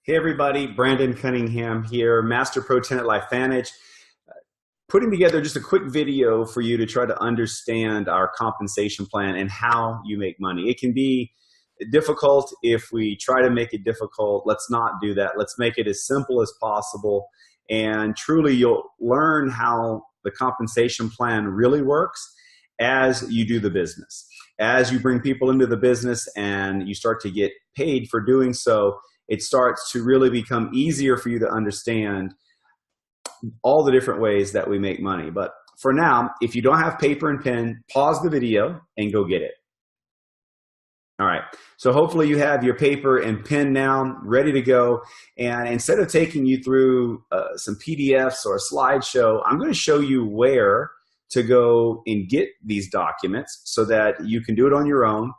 Hey everybody, Brandon Cunningham here, Master Pro Tenant LifeVantage. Putting together just a quick video for you to try to understand our compensation plan and how you make money. It can be difficult if we try to make it difficult. Let's not do that. Let's make it as simple as possible. And truly you'll learn how the compensation plan really works as you do the business. As you bring people into the business and you start to get paid for doing so, it starts to really become easier for you to understand all the different ways that we make money. But for now, if you don't have paper and pen, pause the video and go get it. All right, so hopefully you have your paper and pen now ready to go. And instead of taking you through some PDFs or a slideshow, I'm going to show you where to go and get these documents so that you can do it on your own,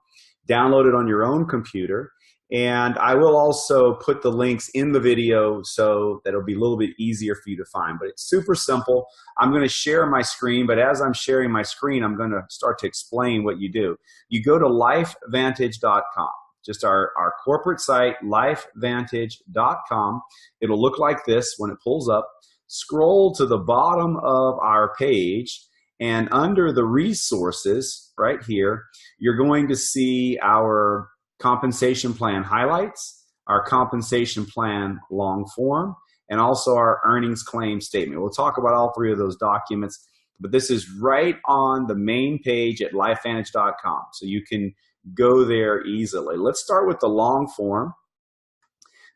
download it on your own computer. And I will also put the links in the video so that it'll be a little bit easier for you to find. But it's super simple. I'm going to share my screen, but as I'm sharing my screen, I'm going to start to explain what you do. You go to lifevantage.com, just our corporate site, lifevantage.com. It'll look like this when it pulls up. Scroll to the bottom of our page, and under the resources right here, you're going to see our compensation plan highlights, our compensation plan long form, and also our earnings claim statement. We'll talk about all three of those documents, but this is right on the main page at lifevantage.com, so you can go there easily. Let's start with the long form.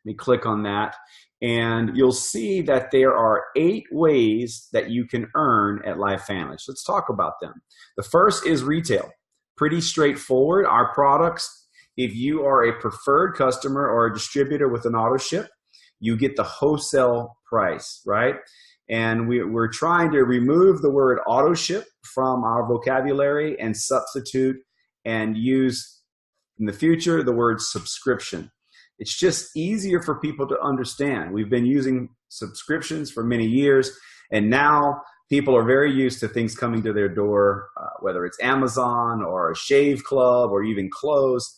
Let me click on that, and you'll see that there are 8 ways that you can earn at LifeVantage. Let's talk about them. The first is retail. Pretty straightforward. Our products, if you are a preferred customer or a distributor with an auto ship, you get the wholesale price, right? And we're trying to remove the word auto ship from our vocabulary and substitute and use in the future the word subscription. It's just easier for people to understand. We've been using subscriptions for many years, and now people are very used to things coming to their door, whether it's Amazon or a shave club or even clothes.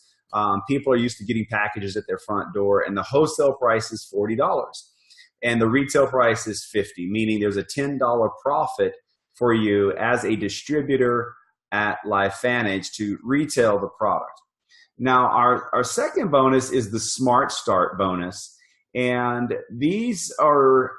People are used to getting packages at their front door, and the wholesale price is $40 and the retail price is $50, meaning there's a $10 profit for you as a distributor at LifeVantage to retail the product. Now, our second bonus is the Smart Start bonus, and these are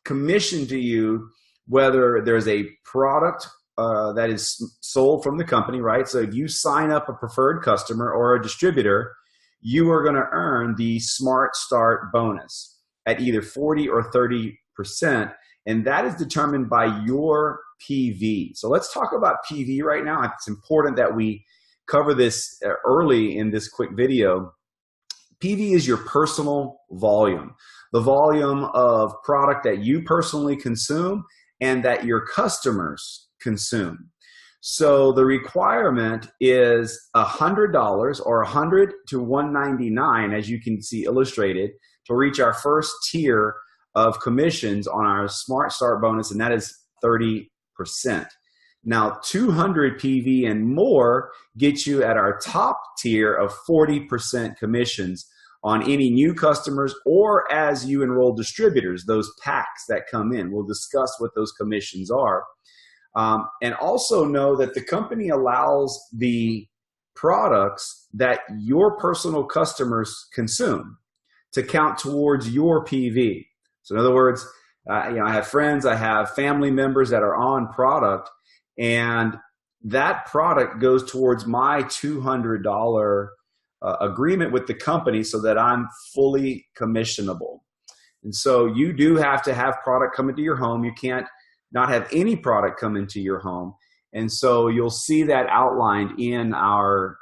commissioned to you whether there's a product that is sold from the company, right? So if you sign up a preferred customer or a distributor, you are going to earn the Smart Start bonus at either 40 or 30%, and that is determined by your PV. So let's talk about PV right now. It's important that we cover this early in this quick video. PV is your personal volume, the volume of product that you personally consume and that your customers consume. So the requirement is $100 or $100 to $199, as you can see illustrated, to reach our first tier of commissions on our Smart Start bonus, and that is 30%. Now, 200 PV and more gets you at our top tier of 40% commissions on any new customers or as you enroll distributors, those packs that come in. We'll discuss what those commissions are. And also know that the company allows the products that your personal customers consume to count towards your PV. So in other words, I have friends, I have family members that are on product, and that product goes towards my $200 agreement with the company so that I'm fully commissionable. And so you do have to have product come into your home. You can't not have any product come into your home. And so you'll see that outlined in our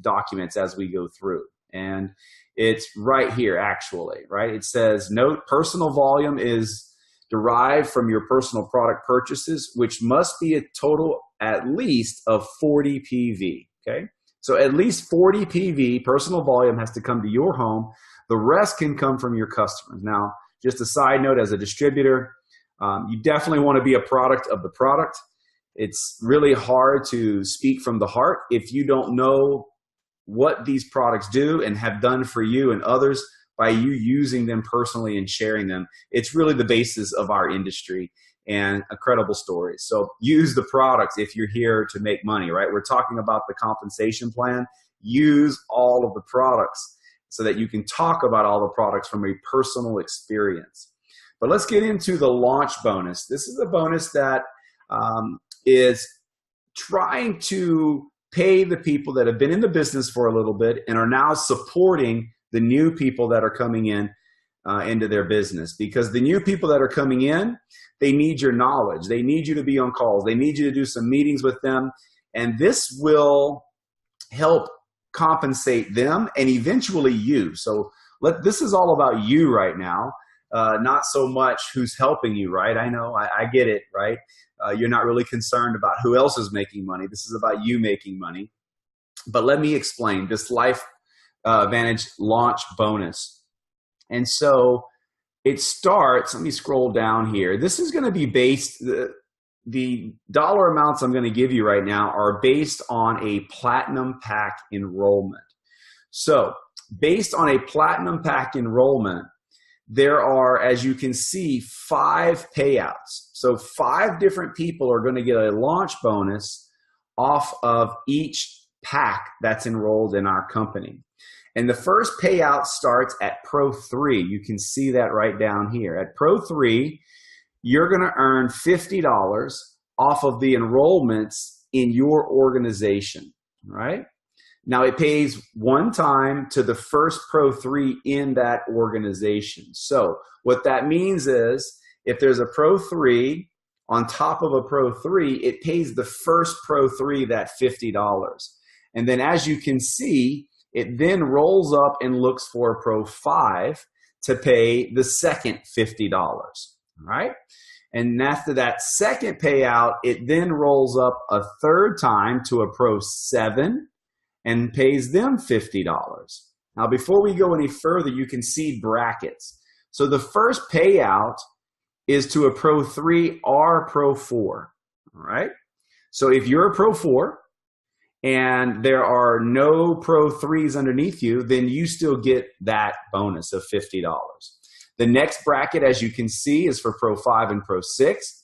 documents as we go through. And it's right here, actually, right? It says, note, personal volume is derived from your personal product purchases, which must be a total at least of 40 PV, okay? So at least 40 PV, personal volume, has to come to your home. The rest can come from your customers. Now, just a side note, as a distributor, you definitely want to be a product of the product. It's really hard to speak from the heart if you don't know what these products do and have done for you and others, by you using them personally and sharing them. It's really the basis of our industry and a credible story. So use the products if you're here to make money, right? We're talking about the compensation plan. Use all of the products so that you can talk about all the products from a personal experience. But let's get into the launch bonus. This is a bonus that is trying to pay the people that have been in the business for a little bit and are now supporting the new people that are coming in into their business. Because the new people that are coming in, they need your knowledge. They need you to be on calls. They need you to do some meetings with them. And this will help compensate them and eventually you. So this is all about you right now, not so much who's helping you, right? I know, I get it, right? You're not really concerned about who else is making money. This is about you making money. But let me explain this Life Vantage launch bonus. And so it starts, let me scroll down here. This is going to be based, the dollar amounts I'm going to give you right now are based on a platinum pack enrollment. So based on a platinum pack enrollment, there are, as you can see, 5 payouts. So 5 different people are going to get a launch bonus off of each pack that's enrolled in our company. And the first payout starts at Pro 3. You can see that right down here. At Pro 3, you're going to earn $50 off of the enrollments in your organization, right? Now, it pays one time to the first Pro 3 in that organization. So what that means is if there's a Pro 3 on top of a Pro 3, it pays the first Pro 3 that $50. And then as you can see, it then rolls up and looks for a Pro 5 to pay the second $50, right? And after that second payout, it then rolls up a third time to a Pro 7 and pays them $50. Now, before we go any further, you can see brackets. So the first payout is to a Pro 3 or Pro 4, all right? So if you're a Pro 4 and there are no Pro 3s underneath you, then you still get that bonus of $50. The next bracket, as you can see, is for Pro 5 and Pro 6.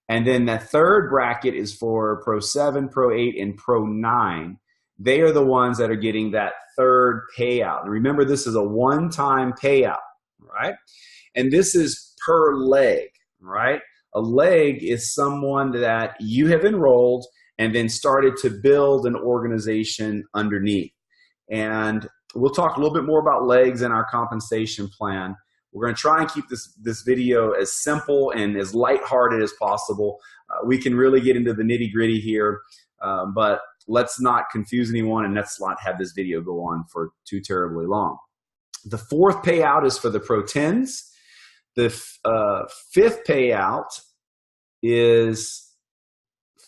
And then the third bracket is for Pro 7, Pro 8, and Pro 9. They are the ones that are getting that third payout. And remember, this is a one-time payout, right? And this is per leg, right? A leg is someone that you have enrolled and then started to build an organization underneath. And we'll talk a little bit more about legs in our compensation plan. We're going to try and keep this video as simple and as lighthearted as possible. We can really get into the nitty-gritty here, but let's not confuse anyone and let's not have this video go on for too terribly long. The fourth payout is for the Pro 10s. The fifth payout is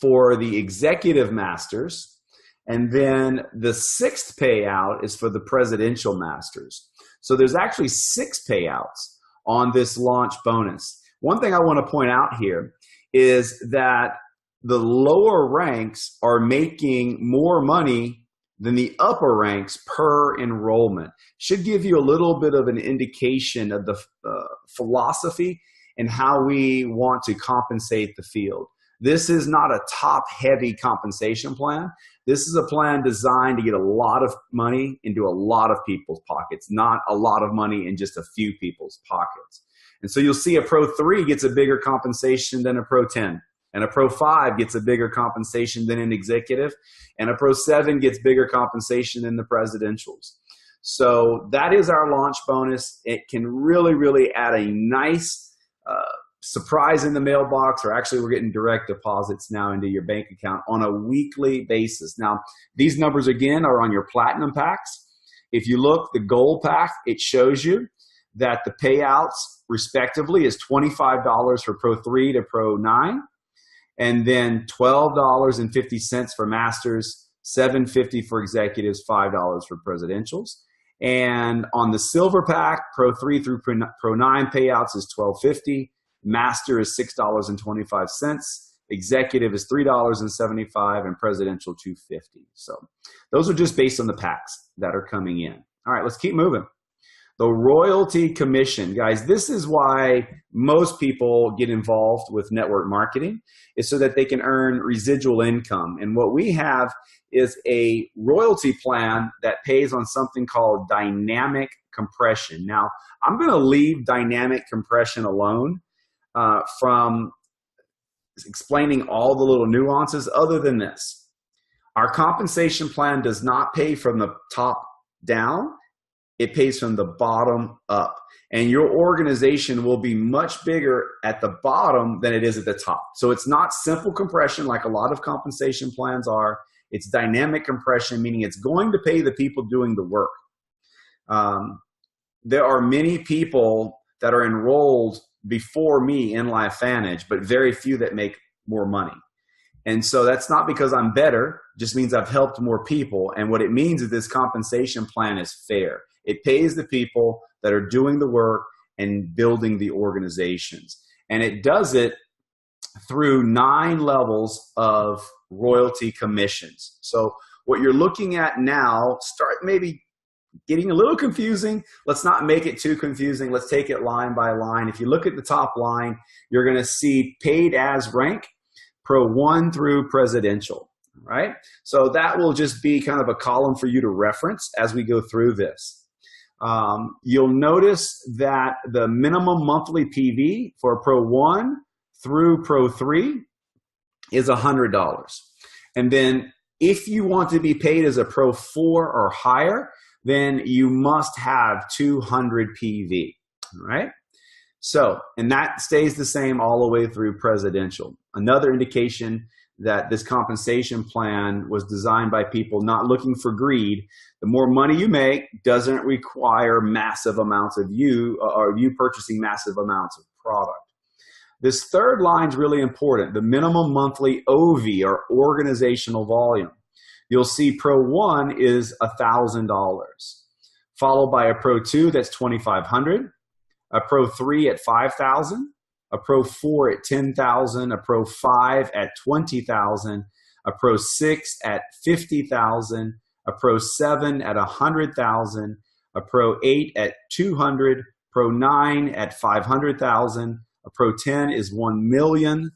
for the Executive Masters. And then the sixth payout is for the Presidential Masters. So there's actually 6 payouts on this launch bonus. One thing I want to point out here is that the lower ranks are making more money than the upper ranks per enrollment. Should give you a little bit of an indication of the philosophy and how we want to compensate the field. This is not a top-heavy compensation plan. This is a plan designed to get a lot of money into a lot of people's pockets, not a lot of money in just a few people's pockets. And so you'll see a Pro 3 gets a bigger compensation than a Pro 10. And a Pro 5 gets a bigger compensation than an Executive. And a Pro 7 gets bigger compensation than the Presidentials. So that is our launch bonus. It can really, really add a nice surprise in the mailbox, or actually we're getting direct deposits now into your bank account on a weekly basis. Now, these numbers again are on your platinum packs. If you look, the gold pack, it shows you that the payouts respectively is $25 for Pro 3 to Pro 9, and then $12.50 for Masters, $7.50 for Executives, $5 for Presidentials. And on the silver pack, Pro 3 through Pro 9 payouts is $12.50. Master is $6.25. Executive is $3.75, and Presidential $2.50. So those are just based on the packs that are coming in. All right, let's keep moving. The royalty commission, guys, this is why most people get involved with network marketing, is so that they can earn residual income. And what we have is a royalty plan that pays on something called dynamic compression. Now, I'm going to leave dynamic compression alone from explaining all the little nuances other than this. Our compensation plan does not pay from the top down. It pays from the bottom up. And your organization will be much bigger at the bottom than it is at the top. So it's not simple compression like a lot of compensation plans are. It's dynamic compression, meaning it's going to pay the people doing the work. There are many people that are enrolled before me in LifeVantage, but very few that make more money. And so that's not because I'm better, just means I've helped more people. And what it means is this compensation plan is fair. It pays the people that are doing the work and building the organizations. And it does it through 9 levels of royalty commissions. So what you're looking at now, start maybe getting a little confusing. Let's not make it too confusing. Let's take it line by line. If you look at the top line, you're going to see paid as rank, Pro 1 through presidential, right? So that will just be kind of a column for you to reference as we go through this. You'll notice that the minimum monthly PV for Pro 1 through Pro 3 is $100. And then if you want to be paid as a Pro 4 or higher, then you must have 200 PV, right? So, and that stays the same all the way through presidential. Another indication that this compensation plan was designed by people not looking for greed. The more money you make doesn't require massive amounts of you purchasing massive amounts of product. This third line is really important, the minimum monthly OV or organizational volume. You'll see Pro 1 is $1,000, followed by a Pro 2 that's $2,500, a Pro 3 at $5,000, a Pro 4 at $10,000, a Pro 5 at $20,000, a Pro 6 at $50,000, a Pro 7 at $100,000, a Pro 8 at $200,000, Pro 9 at $500,000, a Pro 10 is $1 million,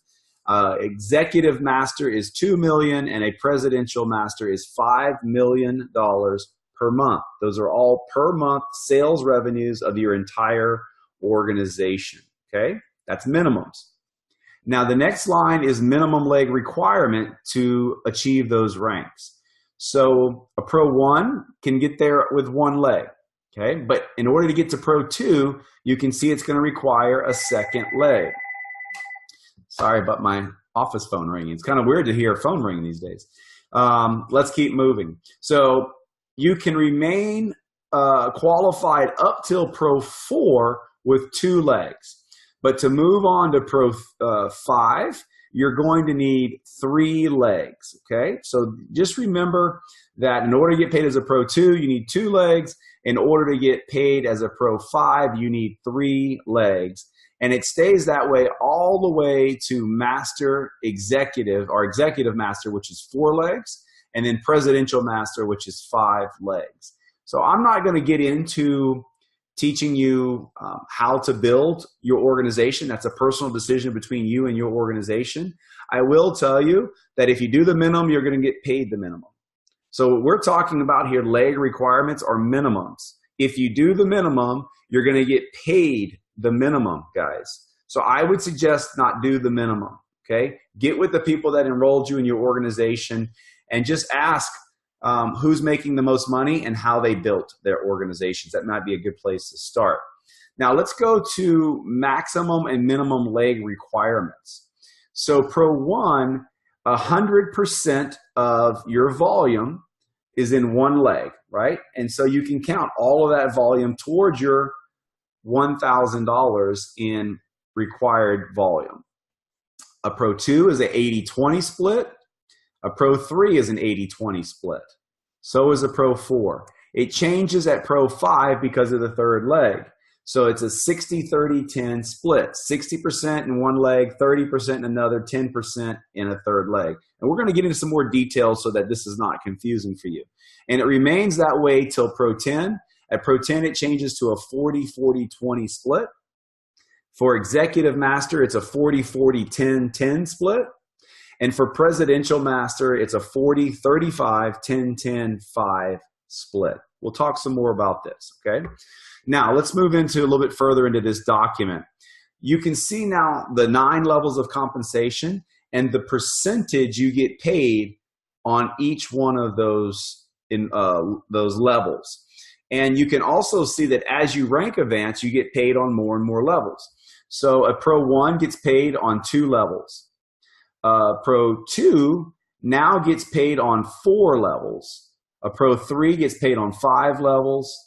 Executive Master is $2 million, and a Presidential Master is $5 million per month. Those are all per month sales revenues of your entire organization, okay? That's minimums. Now, the next line is minimum leg requirement to achieve those ranks. So a Pro 1 can get there with 1 leg, okay? But in order to get to Pro 2, you can see it's going to require a second leg. Sorry about my office phone ringing. It's kind of weird to hear a phone ring these days. Let's keep moving. So you can remain qualified up till Pro 4 with 2 legs. But to move on to Pro 5, you're going to need 3 legs, okay? So just remember that in order to get paid as a Pro 2, you need 2 legs. In order to get paid as a Pro 5, you need 3 legs. And it stays that way all the way to Master Executive, or Executive Master, which is 4 legs, and then Presidential Master, which is 5 legs. So I'm not going to get into teaching you how to build your organization. That's a personal decision between you and your organization. I will tell you that if you do the minimum, you're going to get paid the minimum. So what we're talking about here, leg requirements are minimums. If you do the minimum, you're going to get paid the minimum, guys. So I would suggest not do the minimum, okay? Get with the people that enrolled you in your organization and just ask who's making the most money and how they built their organizations. That might be a good place to start. Now let's go to maximum and minimum leg requirements. So Pro 1, 100% of your volume is in 1 leg, right? And so you can count all of that volume towards your $1,000 in required volume. A Pro 2 is an 80-20 split. A Pro 3 is an 80-20 split. So is a Pro 4. It changes at Pro 5 because of the 3rd leg. So it's a 60-30-10 split. 60% in 1 leg, 30% in another, 10% in a 3rd leg. And we're going to get into some more details so that this is not confusing for you. And it remains that way till Pro 10. At Pro 10, it changes to a 40-40-20 split. For Executive Master, it's a 40-40-10-10 split. And for Presidential Master, it's a 40-35-10-10-5 split. We'll talk some more about this, okay? Now, let's move into a little bit further into this document. You can see now the 9 levels of compensation and the percentage you get paid on each one of those levels. And you can also see that as you rank advance, you get paid on more and more levels. So a Pro 1 gets paid on 2 levels. Pro 2 now gets paid on 4 levels. A Pro 3 gets paid on 5 levels.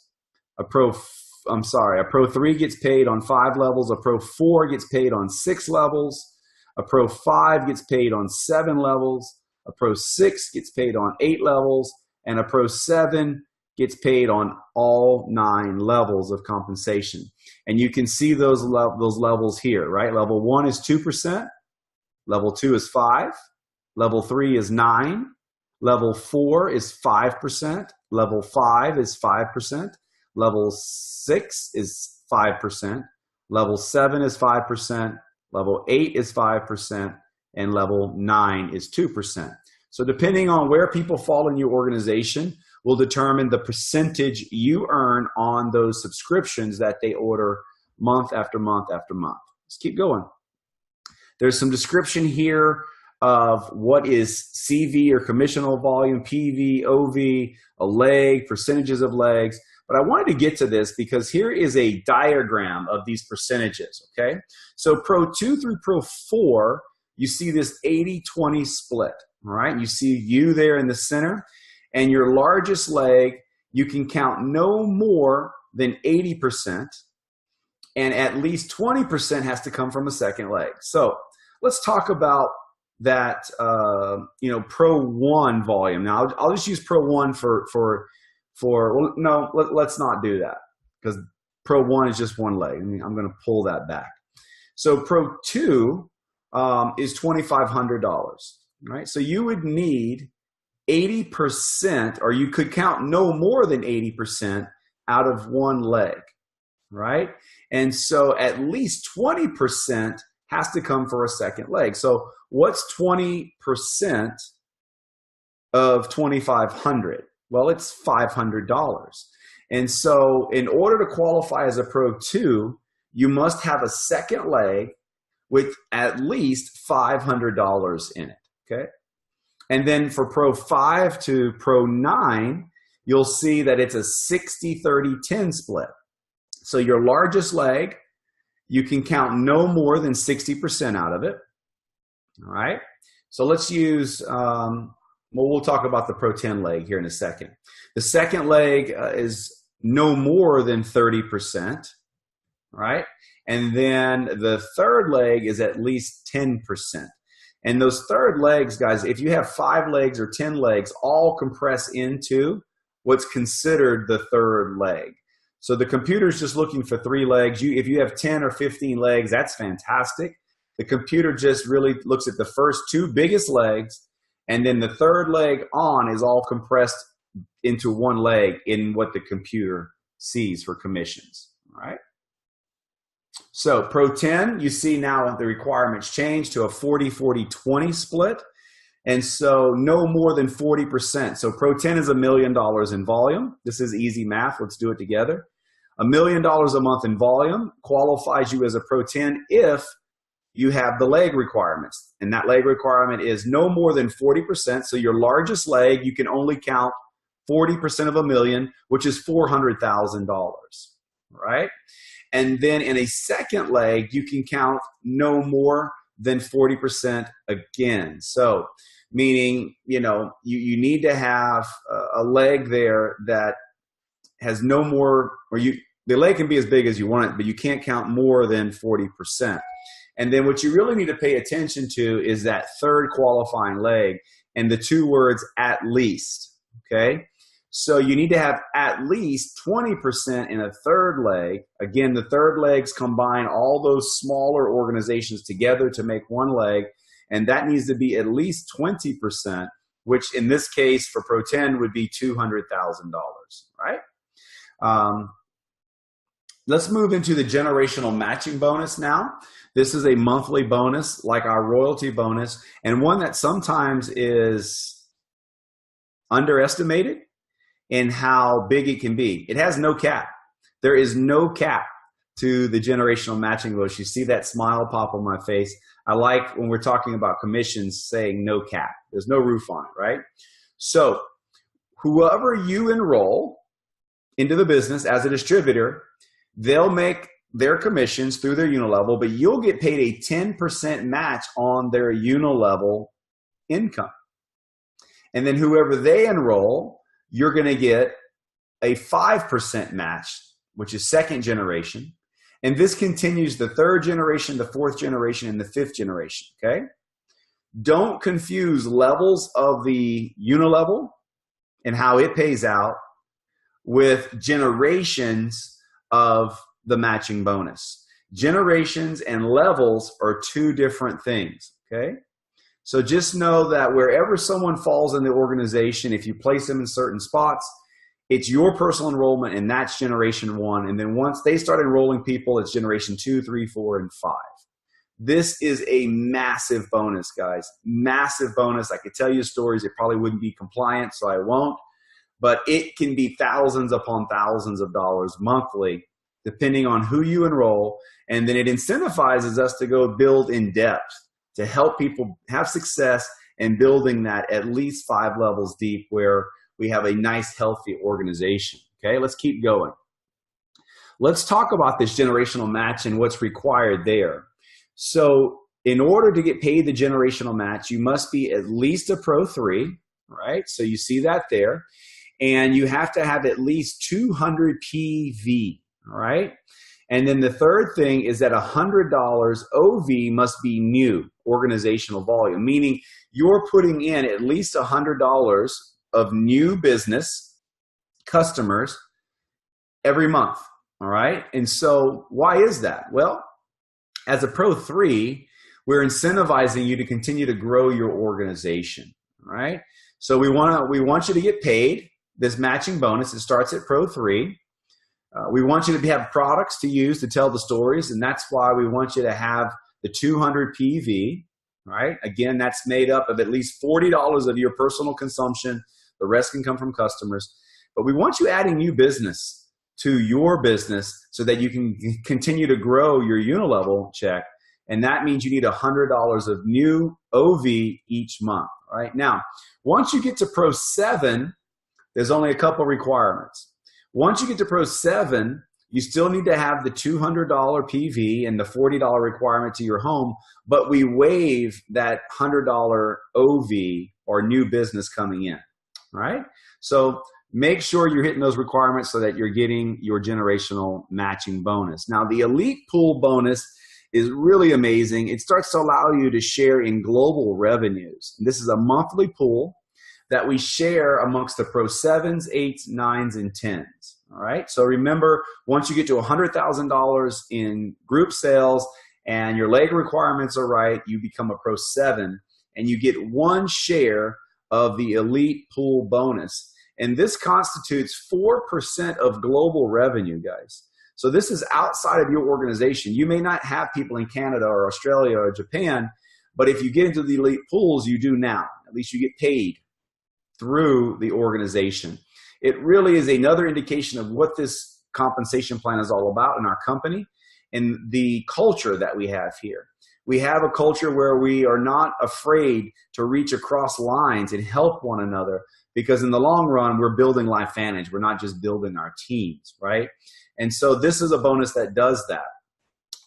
A Pro 3 gets paid on 5 levels. A Pro 4 gets paid on 6 levels. A Pro 5 gets paid on 7 levels. A Pro 6 gets paid on 8 levels. And a Pro 7 gets paid on all 9 levels of compensation. And you can see those levels here, right? Level 1 is 2%. Level 2 is 5. Level 3 is 9. Level 4 is 5%. Level 5 is 5%. Level 6 is 5%. Level 7 is 5%. Level 8 is 5%. And level 9 is 2%. So depending on where people fall in your organization will determine the percentage you earn on those subscriptions that they order month after month after month. Let's keep going. There's some description here of what is CV or commissional volume, PV, OV, a leg, percentages of legs. But I wanted to get to this because here is a diagram of these percentages, okay? So Pro 2 through Pro 4, you see this 80-20 split, all right? You see you there in the center, and your largest leg, you can count no more than 80%, and at least 20% has to come from a second leg. So let's talk about that, Pro 1 volume. Now, I'll just use Pro 1 well, no, let's not do that because Pro 1 is just one leg. I'm going to pull that back. So Pro 2 is $2,500, right? So you would need 80%, or you could count no more than 80% out of one leg, right? And so at least 20% has to come for a second leg. So what's 20% of $2,500? Well, it's $500. And so in order to qualify as a Pro 2, you must have a second leg with at least $500 in it, okay? And then for Pro 5 to Pro 9, you'll see that it's a 60-30-10 split. So your largest leg, you can count no more than 60% out of it, all right? So let's use, we'll talk about the Pro 10 leg here in a second. The second leg is no more than 30%, right? And then the third leg is at least 10%. And those third legs, guys, if you have 5 legs or 10 legs, all compress into what's considered the third leg. So the computer's just looking for 3 legs. If you have 10 or 15 legs, that's fantastic. The computer just really looks at the first 2 biggest legs, and then the third leg on is all compressed into one leg in what the computer sees for commissions, all right? So Pro 10, you see now the requirements change to a 40-40-20 split. And so no more than 40%. So Pro 10 is $1 million in volume. This is easy math. Let's do it together. $1 million a month in volume qualifies you as a Pro 10 if you have the leg requirements. And that leg requirement is no more than 40%. So your largest leg, you can only count 40% of $1 million, which is $400,000, right? And then in a second leg, you can count no more than 40% again. So meaning, you need to have a leg there that has no more, the leg can be as big as you want it, but you can't count more than 40%. And then what you really need to pay attention to is that third qualifying leg and the 2 words at least, okay? So you need to have at least 20% in a third leg. Again, the third legs combine all those smaller organizations together to make one leg, and that needs to be at least 20%, which in this case for Pro 10 would be $200,000, right? Let's move into the generational matching bonus now. This is a monthly bonus like our royalty bonus, and one that sometimes is underestimated in how big it can be. It has no cap. There is no cap to the generational matching bonus. You see that smile pop on my face. I like when we're talking about commissions saying no cap. There's no roof on it, right? So whoever you enroll into the business as a distributor, they'll make their commissions through their unilevel, but you'll get paid a 10% match on their unilevel income. And then whoever they enroll, you're going to get a 5% match, which is second generation. And this continues the third generation, the fourth generation, and the fifth generation, okay? Don't confuse levels of the unilevel and how it pays out with generations of the matching bonus. Generations and levels are two different things, okay? So just know that wherever someone falls in the organization, if you place them in certain spots, it's your personal enrollment, and that's generation 1. And then once they start enrolling people, it's generation 2, 3, 4, and 5. This is a massive bonus, guys. Massive bonus. I could tell you stories. It probably wouldn't be compliant, so I won't. But it can be thousands upon thousands of dollars monthly, depending on who you enroll. And then it incentivizes us to go build in depth to help people have success in building that at least 5 levels deep where we have a nice, healthy organization. Okay, let's keep going. Let's talk about this generational match and what's required there. So in order to get paid the generational match, you must be at least a Pro 3, right? So you see that there. And you have to have at least 200 PV, all right? And then the third thing is that $100 OV must be new, organizational volume, meaning you're putting in at least $100 of new business customers every month, all right? And so why is that? Well, as a Pro 3, we're incentivizing you to continue to grow your organization, all right? So we want you to get paid this matching bonus. It starts at Pro 3. We want you to have products to use to tell the stories, and that's why we want you to have the 200 PV, right? Again, that's made up of at least $40 of your personal consumption. The rest can come from customers. But we want you adding new business to your business so that you can continue to grow your unilevel check, and that means you need $100 of new OV each month, right? Now, once you get to Pro 7, there's only a couple requirements. Once you get to Pro 7, you still need to have the $200 PV and the $40 requirement to your home, but we waive that $100 OV or new business coming in, right? So make sure you're hitting those requirements so that you're getting your generational matching bonus. Now, the Elite Pool bonus is really amazing. It starts to allow you to share in global revenues. This is a monthly pool that we share amongst the Pro 7s, 8s, 9s, and 10s. All right. So remember, once you get to $100,000 in group sales and your leg requirements are right, you become a Pro 7 and you get 1 share of the Elite Pool bonus. And this constitutes 4% of global revenue, guys. So this is outside of your organization. You may not have people in Canada or Australia or Japan, but if you get into the Elite Pools, you do now. At least you get paid through the organization. It really is another indication of what this compensation plan is all about in our company and the culture that we have here. We have a culture where we are not afraid to reach across lines and help one another, because in the long run, we're building LifeVantage. We're not just building our teams, right? And so this is a bonus that does that.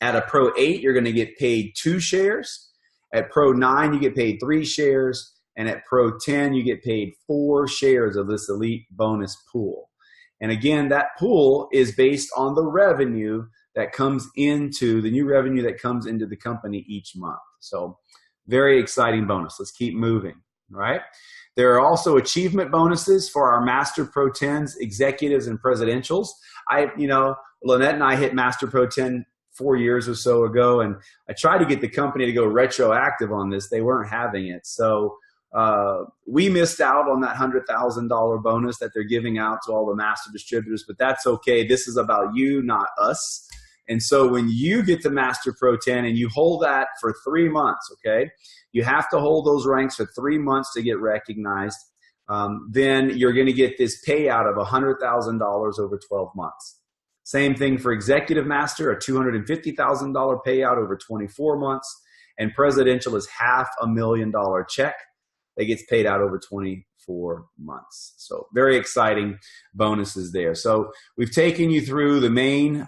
At a Pro 8, you're going to get paid 2 shares. At Pro 9, you get paid 3 shares. And at Pro 10, you get paid 4 shares of this Elite bonus pool. And again, that pool is based on the revenue that comes into, the new revenue that comes into the company each month. So very exciting bonus. Let's keep moving, right? There are also achievement bonuses for our Master Pro 10s, executives, and presidentials. Lynette and I hit Master Pro 10 4 years or so ago, and I tried to get the company to go retroactive on this. They weren't having it. So We missed out on that $100,000 bonus that they're giving out to all the master distributors, but that's okay. This is about you, not us. And so when you get to Master Pro 10 and you hold that for 3 months, okay, you have to hold those ranks for 3 months to get recognized. Then you're going to get this payout of $100,000 over 12 months. Same thing for Executive Master, a $250,000 payout over 24 months. And Presidential is $500,000 check that gets paid out over 24 months. So very exciting bonuses there. So we've taken you through the main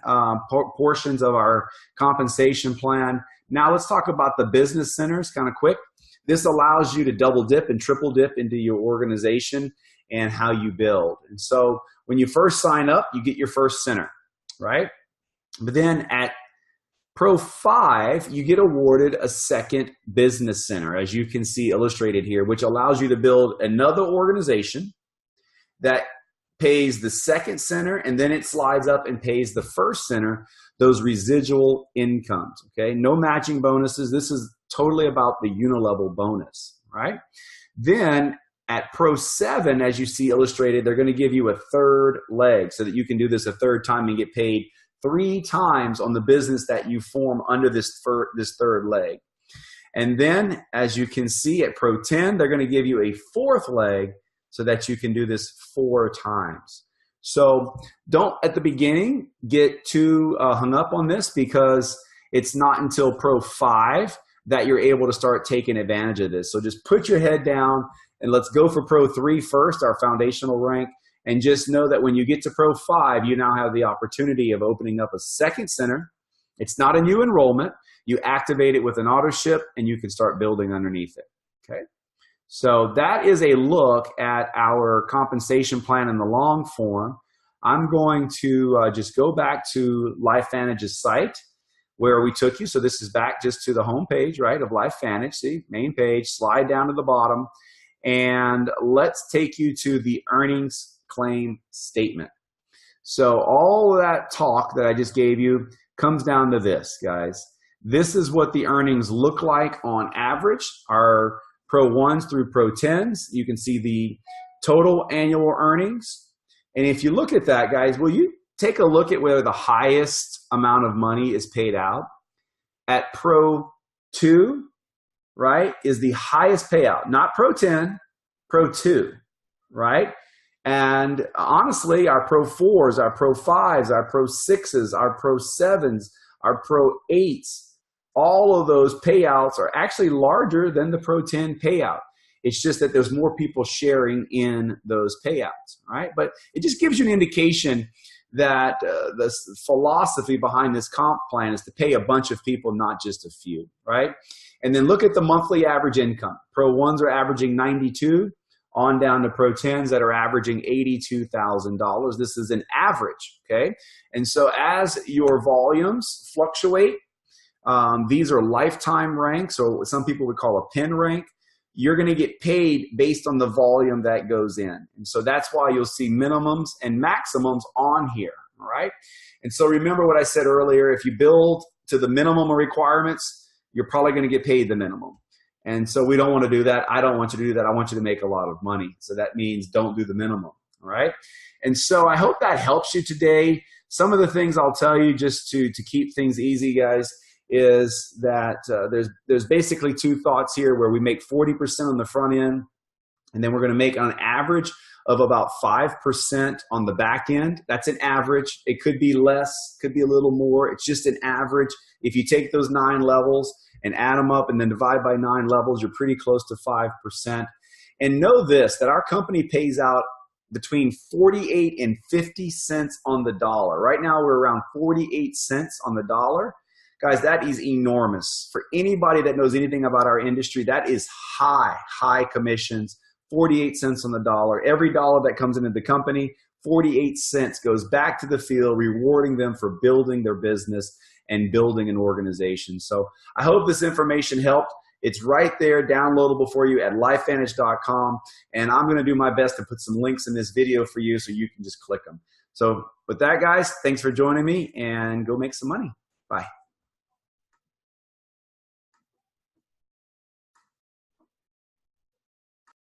portions of our compensation plan. Now let's talk about the business centers kind of quick. This allows you to double dip and triple dip into your organization and how you build. And so when you first sign up, you get your first center, right? But then at Pro 5, you get awarded a second business center, as you can see illustrated here, which allows you to build another organization that pays the second center, and then it slides up and pays the first center those residual incomes, okay? No matching bonuses. This is totally about the unilevel bonus, right? Then at Pro 7, as you see illustrated, they're going to give you a third leg so that you can do this a third time and get paid 3 times on the business that you form under this third leg. And then, as you can see at Pro 10, they're going to give you a 4th leg so that you can do this 4 times. So don't, at the beginning, get too hung up on this, because it's not until Pro 5 that you're able to start taking advantage of this. So just put your head down and let's go for Pro 3 first, our foundational rank. And just know that when you get to Pro 5, you now have the opportunity of opening up a second center. It's not a new enrollment. You activate it with an auto ship and you can start building underneath it, okay? So that is a look at our compensation plan in the long form. I'm going to just go back to LifeVantage's site where we took you. So this is back just to the home page, right, of LifeVantage. See, main page, slide down to the bottom. And let's take you to the earnings claim statement. So all of that talk that I just gave you comes down to this, guys. This is what the earnings look like on average. Our Pro 1s through Pro 10s. You can see the total annual earnings. And if you look at that, guys, will you take a look at where the highest amount of money is paid out? At Pro 2, right, is the highest payout. Not Pro 10, Pro 2, right? And honestly, our Pro 4s, our Pro 5s, our Pro 6s, our Pro 7s, our Pro 8s, all of those payouts are actually larger than the Pro 10 payout. It's just that there's more people sharing in those payouts, right? But it just gives you an indication that the philosophy behind this comp plan is to pay a bunch of people, not just a few, right? And then look at the monthly average income. Pro 1s are averaging 92. On down to Pro 10s that are averaging $82,000. This is an average, okay? And so as your volumes fluctuate, these are lifetime ranks, or what some people would call a pin rank. You're going to get paid based on the volume that goes in. And so that's why you'll see minimums and maximums on here, all right? And so remember what I said earlier, if you build to the minimum requirements, you're probably going to get paid the minimum. And so we don't want to do that. I don't want you to do that. I want you to make a lot of money. So that means don't do the minimum, all right? And so I hope that helps you today. Some of the things I'll tell you just to keep things easy, guys, is that there's basically 2 thoughts here where we make 40% on the front end, and then we're going to make on average of about 5% on the back end. That's an average. It could be less, could be a little more. It's just an average. If you take those 9 levels and add them up and then divide by 9 levels, you're pretty close to 5%. And know this, that our company pays out between 48 and 50 cents on the dollar. Right now, we're around 48 cents on the dollar. Guys, that is enormous. For anybody that knows anything about our industry, that is high commissions, 48 cents on the dollar. Every dollar that comes into the company, 48 cents goes back to the field, rewarding them for building their business and building an organization. So I hope this information helped. It's right there, downloadable for you at lifevantage.com. And I'm going to do my best to put some links in this video for you so you can just click them. So with that, guys, thanks for joining me, and go make some money. Bye.